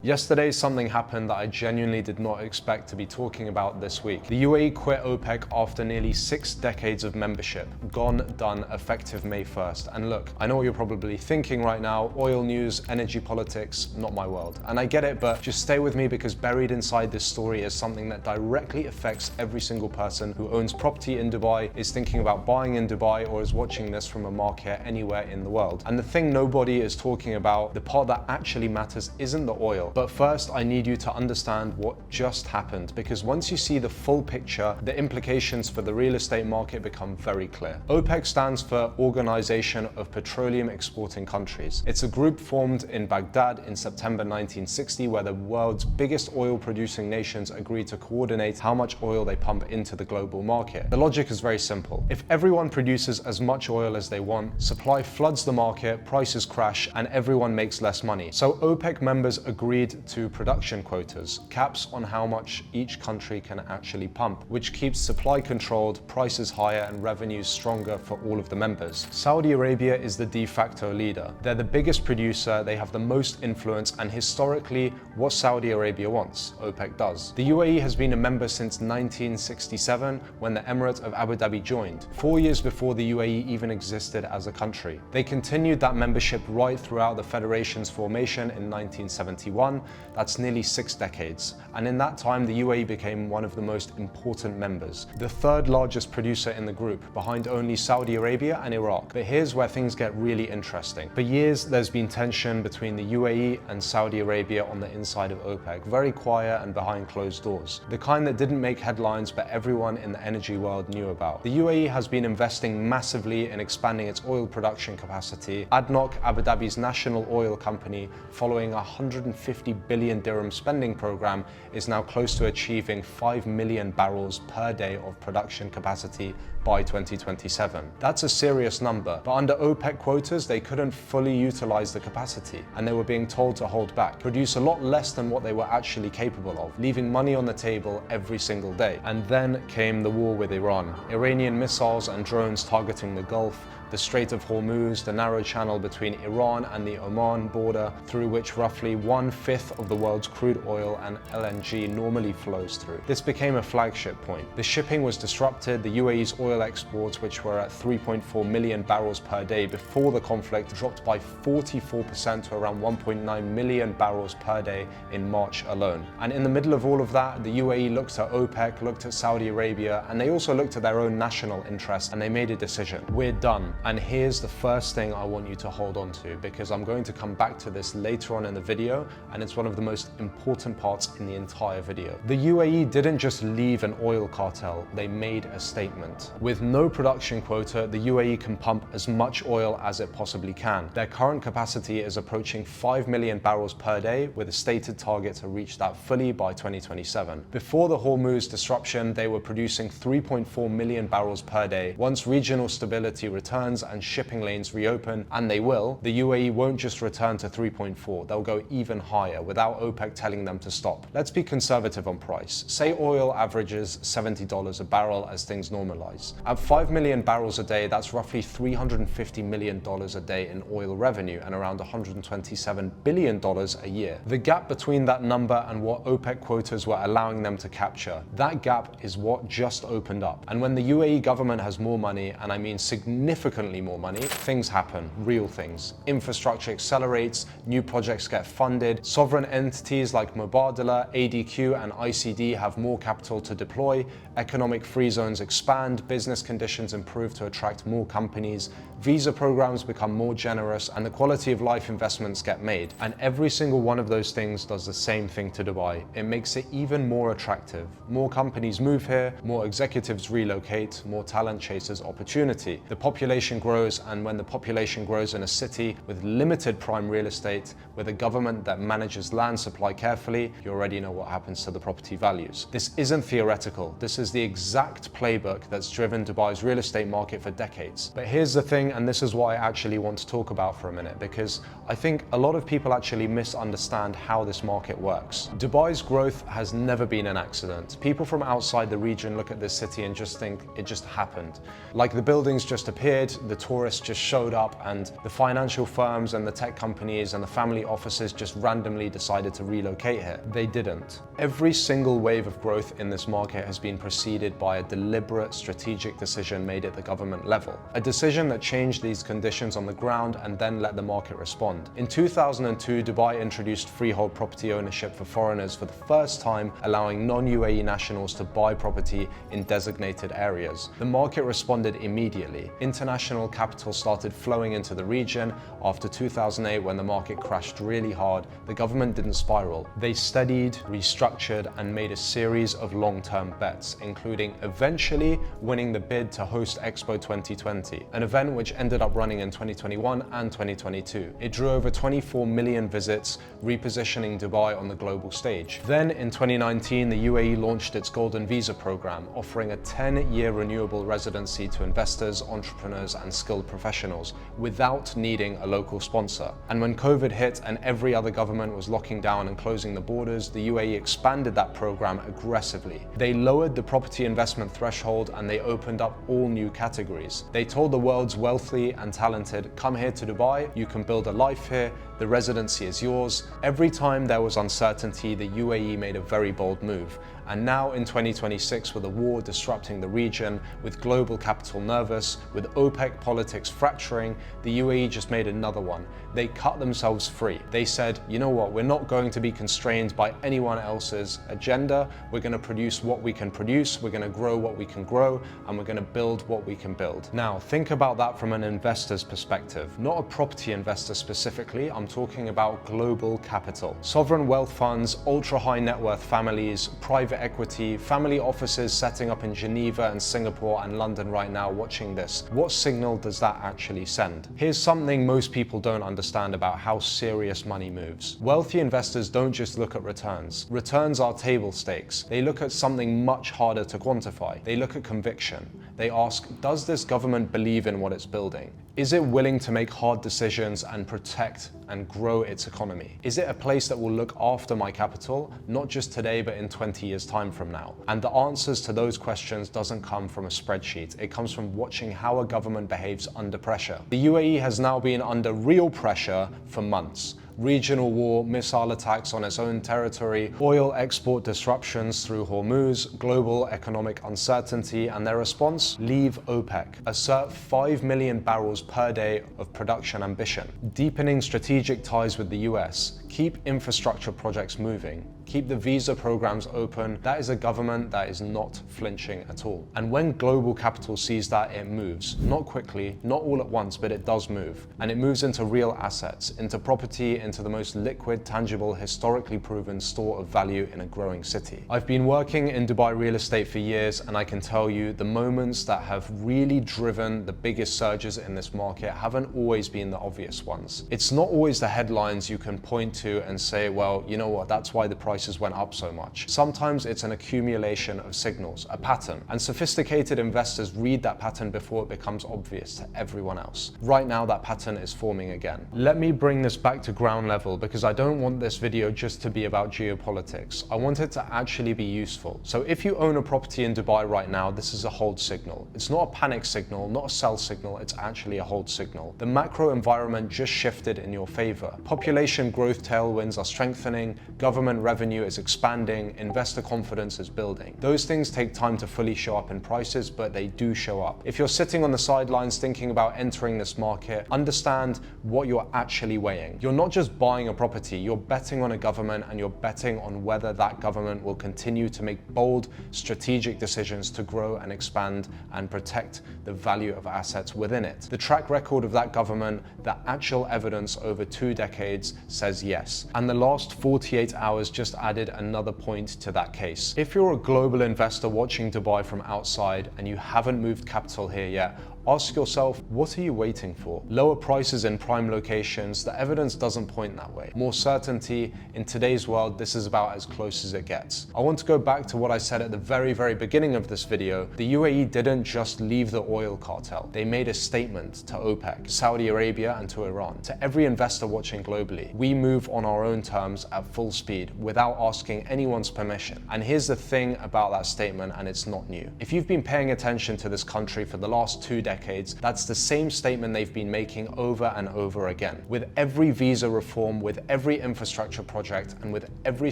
Yesterday, something happened that I genuinely did not expect to be talking about this week. The UAE quit OPEC after nearly 6 decades of membership. Gone, done, effective May 1st. And look, I know what you're probably thinking right now, oil news, energy politics, not my world. And I get it, but just stay with me because buried inside this story is something that directly affects every single person who owns property in Dubai, is thinking about buying in Dubai, or is watching this from a market anywhere in the world. And the thing nobody is talking about, the part that actually matters, isn't the oil. But first, I need you to understand what just happened, because once you see the full picture, the implications for the real estate market become very clear. OPEC stands for Organization of Petroleum Exporting Countries. It's a group formed in Baghdad in September 1960, where the world's biggest oil-producing nations agreed to coordinate how much oil they pump into the global market. The logic is very simple. If everyone produces as much oil as they want, supply floods the market, prices crash, and everyone makes less money. So OPEC members agreed to production quotas, caps on how much each country can actually pump, which keeps supply controlled, prices higher, and revenues stronger for all of the members. Saudi Arabia is the de facto leader. They're the biggest producer, they have the most influence, and historically, what Saudi Arabia wants, OPEC does. The UAE has been a member since 1967, when the Emirate of Abu Dhabi joined, 4 years before the UAE even existed as a country. They continued that membership right throughout the federation's formation in 1971. That's nearly 6 decades. And in that time, the UAE became one of the most important members, the third largest producer in the group, behind only Saudi Arabia and Iraq. But here's where things get really interesting. For years, there's been tension between the UAE and Saudi Arabia on the inside of OPEC, very quiet and behind closed doors. The kind that didn't make headlines, but everyone in the energy world knew about. The UAE has been investing massively in expanding its oil production capacity. ADNOC, Abu Dhabi's national oil company, following 150 billion dirham spending program, is now close to achieving 5 million barrels per day of production capacity by 2027. That's a serious number, but under OPEC quotas, they couldn't fully utilize the capacity, and they were being told to hold back, produce a lot less than what they were actually capable of, leaving money on the table every single day. And then came the war with Iran. Iranian missiles and drones targeting the Gulf, the Strait of Hormuz, the narrow channel between Iran and the Oman border, through which roughly 1/5 of the world's crude oil and LNG normally flows through. This became a flagship point. The shipping was disrupted. The UAE's oil exports, which were at 3.4 million barrels per day before the conflict, dropped by 44% to around 1.9 million barrels per day in March alone. And in the middle of all of that, the UAE looked at OPEC, looked at Saudi Arabia, and they also looked at their own national interests, and they made a decision. We're done. And here's the first thing I want you to hold on to, because I'm going to come back to this later on in the video, and it's one of the most important parts in the entire video. The UAE didn't just leave an oil cartel, they made a statement. With no production quota, the UAE can pump as much oil as it possibly can. Their current capacity is approaching 5 million barrels per day, with a stated target to reach that fully by 2027. Before the Hormuz disruption, they were producing 3.4 million barrels per day. Once regional stability returns and shipping lanes reopen, and they will, the UAE won't just return to 3.4, they'll go even higher without OPEC telling them to stop. Let's be conservative on price. Say oil averages $70 a barrel as things normalize. At 5 million barrels a day, that's roughly $350 million a day in oil revenue and around $127 billion a year. The gap between that number and what OPEC quotas were allowing them to capture, that gap is what just opened up. And when the UAE government has more money, and I mean significantly more money, things happen, real things. Infrastructure accelerates, new projects get funded, sovereign entities like Mubadala, ADQ, and ICD have more capital to deploy, economic free zones expand, business conditions improve to attract more companies, visa programs become more generous, and the quality of life investments get made. And every single one of those things does the same thing to Dubai. It makes it even more attractive. More companies move here, more executives relocate, more talent chases opportunity. The population grows, and when the population grows in a city with limited prime real estate, with a government that manages land supply carefully, you already know what happens to the property values. This isn't theoretical. This is the exact playbook that's driven Dubai's real estate market for decades. But here's the thing, and this is what I actually want to talk about for a minute, because I think a lot of people actually misunderstand how this market works. Dubai's growth has never been an accident. People from outside the region look at this city and just think it just happened. Like the buildings just appeared, the tourists just showed up and the financial firms and the tech companies and the family offices just randomly decided to relocate here. They didn't. Every single wave of growth in this market has been preceded by a deliberate strategic decision made at the government level. A decision that changed these conditions on the ground and then let the market respond. In 2002, Dubai introduced freehold property ownership for foreigners for the first time, allowing non-UAE nationals to buy property in designated areas. The market responded immediately. International capital started flowing into the region. After 2008, when the market crashed really hard, the government didn't spiral. They studied, restructured, and made a series of long-term bets, including eventually winning the bid to host Expo 2020, an event which ended up running in 2021 and 2022. It drew over 24 million visits, repositioning Dubai on the global stage. Then in 2019, the UAE launched its Golden Visa program, offering a 10-year renewable residency to investors, entrepreneurs, and skilled professionals without needing a local sponsor. And when COVID hit and every other government was locking down and closing the borders, the UAE expanded that program aggressively. They lowered the property investment threshold and they opened up all new categories. They told the world's wealthy and talented, come here to Dubai, you can build a life here, the residency is yours. Every time there was uncertainty, the UAE made a very bold move. And now in 2026, with a war disrupting the region, with global capital nervous, with OPEC politics fracturing, the UAE just made another one. They cut themselves free. They said, you know what, we're not going to be constrained by anyone else's agenda. We're going to produce what we can produce, we're going to grow what we can grow, and we're going to build what we can build. Now, think about that from an investor's perspective, not a property investor specifically. I'm talking about global capital. Sovereign wealth funds, ultra-high net worth families, private equity, family offices setting up in Geneva and Singapore and London right now watching this. What signal does that actually send? Here's something most people don't understand about how serious money moves. Wealthy investors don't just look at returns. Returns are table stakes. They look at something much harder to quantify. They look at conviction. They ask, does this government believe in what it's building? Is it willing to make hard decisions and protect and grow its economy? Is it a place that will look after my capital, not just today, but in 20 years' time from now? And the answers to those questions doesn't come from a spreadsheet. It comes from watching how a government behaves under pressure. The UAE has now been under real pressure for months. Regional war, missile attacks on its own territory, oil export disruptions through Hormuz, global economic uncertainty, and their response? Leave OPEC. Assert 5 million barrels per day of production ambition. Deepening strategic ties with the US. Keep infrastructure projects moving. Keep the visa programs open. That is a government that is not flinching at all. And when global capital sees that, it moves. Not quickly, not all at once, but it does move. And it moves into real assets, into property, into the most liquid, tangible, historically proven store of value in a growing city. I've been working in Dubai real estate for years, and I can tell you the moments that have really driven the biggest surges in this market haven't always been the obvious ones. It's not always the headlines you can point to and say, well, you know what, that's why the prices went up so much. Sometimes it's an accumulation of signals, a pattern, and sophisticated investors read that pattern before it becomes obvious to everyone else. Right now, that pattern is forming again. Let me bring this back to ground level because I don't want this video just to be about geopolitics. I want it to actually be useful. So if you own a property in Dubai right now, this is a hold signal. It's not a panic signal, not a sell signal, it's actually a hold signal. The macro environment just shifted in your favor. Population growth tailwinds are strengthening, government revenue is expanding, investor confidence is building. Those things take time to fully show up in prices, but they do show up. If you're sitting on the sidelines thinking about entering this market, understand what you're actually weighing. You're not just buying a property, you're betting on a government, and you're betting on whether that government will continue to make bold, strategic decisions to grow and expand and protect the value of assets within it. The track record of that government, the actual evidence over 2 decades says yes. And the last 48 hours just added another point to that case. If you're a global investor watching Dubai from outside and you haven't moved capital here yet, ask yourself, what are you waiting for? Lower prices in prime locations, the evidence doesn't point that way. More certainty, in today's world, this is about as close as it gets. I want to go back to what I said at the very beginning of this video. The UAE didn't just leave the oil cartel. They made a statement to OPEC, Saudi Arabia, and to Iran. To every investor watching globally, we move on our own terms at full speed without asking anyone's permission. And here's the thing about that statement, and it's not new. If you've been paying attention to this country for the last 2 decades, that's the same statement they've been making over and over again. With every visa reform, with every infrastructure project, and with every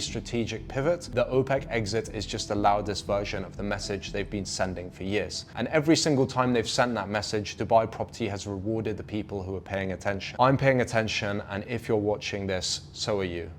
strategic pivot, the OPEC exit is just the loudest version of the message they've been sending for years. And every single time they've sent that message, Dubai Property has rewarded the people who are paying attention. I'm paying attention, and if you're watching this, so are you.